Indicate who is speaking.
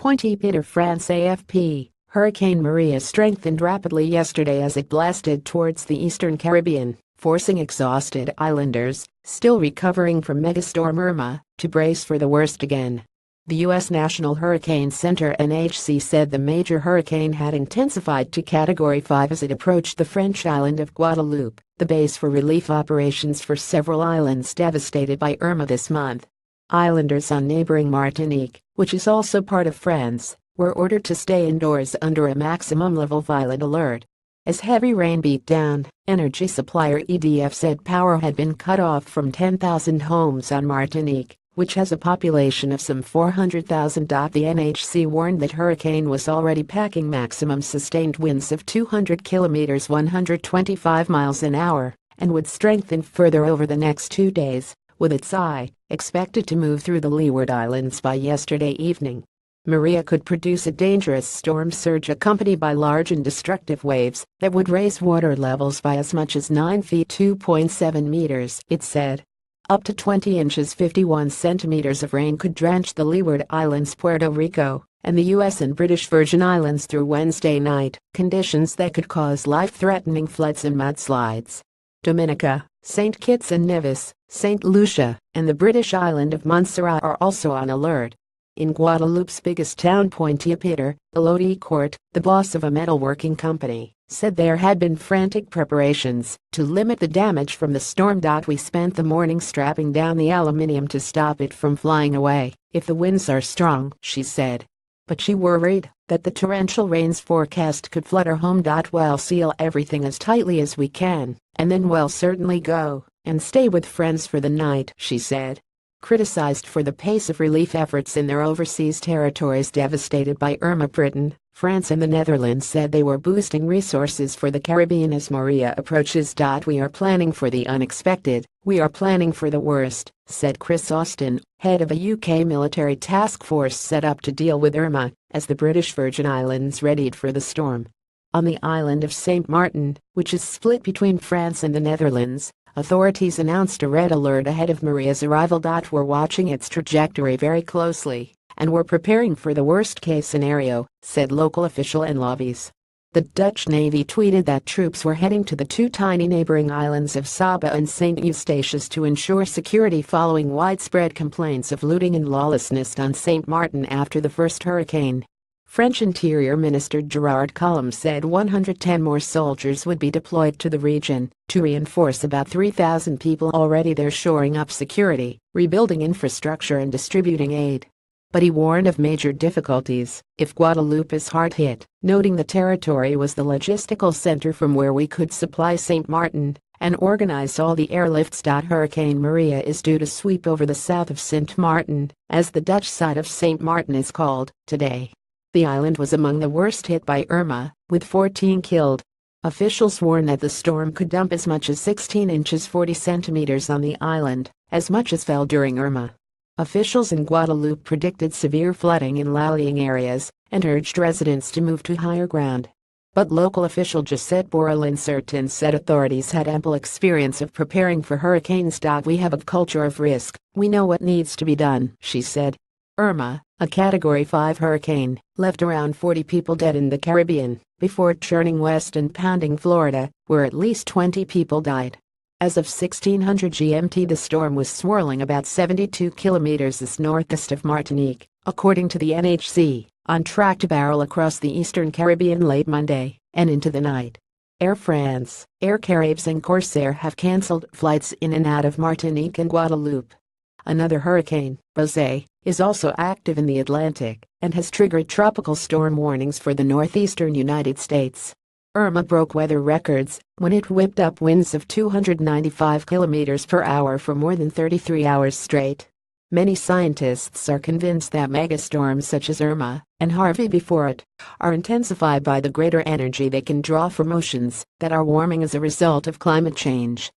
Speaker 1: Pointe Pitre, France. AFP. Hurricane Maria strengthened rapidly yesterday as it blasted towards the eastern Caribbean, forcing exhausted islanders, still recovering from megastorm Irma, to brace for the worst again. The U.S. National Hurricane Center (NHC) said the major hurricane had intensified to Category 5 as it approached the French island of Guadeloupe, the base for relief operations for several islands devastated by Irma this month. Islanders on neighboring Martinique, which is also part of France, were ordered to stay indoors under a maximum level violet alert. As heavy rain beat down, energy supplier EDF said power had been cut off from 10,000 homes on Martinique, which has a population of some 400,000. The NHC warned that hurricane was already packing maximum sustained winds of 200 kilometers (125 miles an hour) and would strengthen further over the next 2 days, with its eye expected to move through the Leeward Islands by yesterday evening. Maria could produce a dangerous storm surge accompanied by large and destructive waves that would raise water levels by as much as 9 feet (2.7 meters), it said. Up to 20 inches (51 centimeters) of rain could drench the Leeward Islands, Puerto Rico, and the U.S. and British Virgin Islands through Wednesday night, conditions that could cause life-threatening floods and mudslides. Dominica, St. Kitts and Nevis, St. Lucia, and the British island of Montserrat are also on alert. In Guadeloupe's biggest town, Pointe Pitre, Elodie Court, the boss of a metalworking company, said there had been frantic preparations to limit the damage from the storm. We spent the morning strapping down the aluminium to stop it from flying away if the winds are strong, she said. But she worried that the torrential rains forecast could flood her home. We'll seal everything as tightly as we can, and then we'll certainly go and stay with friends for the night, she said. Criticized for the pace of relief efforts in their overseas territories devastated by Irma, Britain, France and the Netherlands said they were boosting resources for the Caribbean as Maria approaches. We are planning for the unexpected, we are planning for the worst, said Chris Austin, head of a UK military task force set up to deal with Irma, as the British Virgin Islands readied for the storm. On the island of St. Martin, which is split between France and the Netherlands, authorities announced a red alert ahead of Maria's arrival. We're watching its trajectory very closely, and we're preparing for the worst-case scenario, said local official and lobbies. The Dutch Navy tweeted that troops were heading to the two tiny neighboring islands of Saba and St. Eustatius to ensure security following widespread complaints of looting and lawlessness on St. Martin after the first hurricane. French Interior Minister Gerard Collomb said 110 more soldiers would be deployed to the region to reinforce about 3,000 people already there, shoring up security, rebuilding infrastructure and distributing aid. But he warned of major difficulties if Guadeloupe is hard hit, noting the territory was the logistical center from where we could supply St. Martin and organize all the airlifts. Hurricane Maria is due to sweep over the south of St. Martin, as the Dutch side of St. Martin is called, today. The island was among the worst hit by Irma, with 14 killed. Officials warn that the storm could dump as much as 16 inches (40 centimeters) on the island, as much as fell during Irma. Officials in Guadeloupe predicted severe flooding in low-lying areas and urged residents to move to higher ground. But local official Josette Borelin-Certain said authorities had ample experience of preparing for hurricanes. We have a culture of risk, we know what needs to be done, she said. Irma, a Category 5 hurricane, left around 40 people dead in the Caribbean before churning west and pounding Florida, where at least 20 people died. As of 1600 GMT, the storm was swirling about 72 kilometers northeast of Martinique, according to the NHC, on track to barrel across the eastern Caribbean late Monday and into the night. Air France, Air Caraïbes and Corsair have cancelled flights in and out of Martinique and Guadeloupe. Another hurricane, Jose, is also active in the Atlantic and has triggered tropical storm warnings for the northeastern United States. Irma broke weather records when it whipped up winds of 295 kilometers per hour for more than 33 hours straight. Many scientists are convinced that megastorms such as Irma and Harvey before it are intensified by the greater energy they can draw from oceans that are warming as a result of climate change.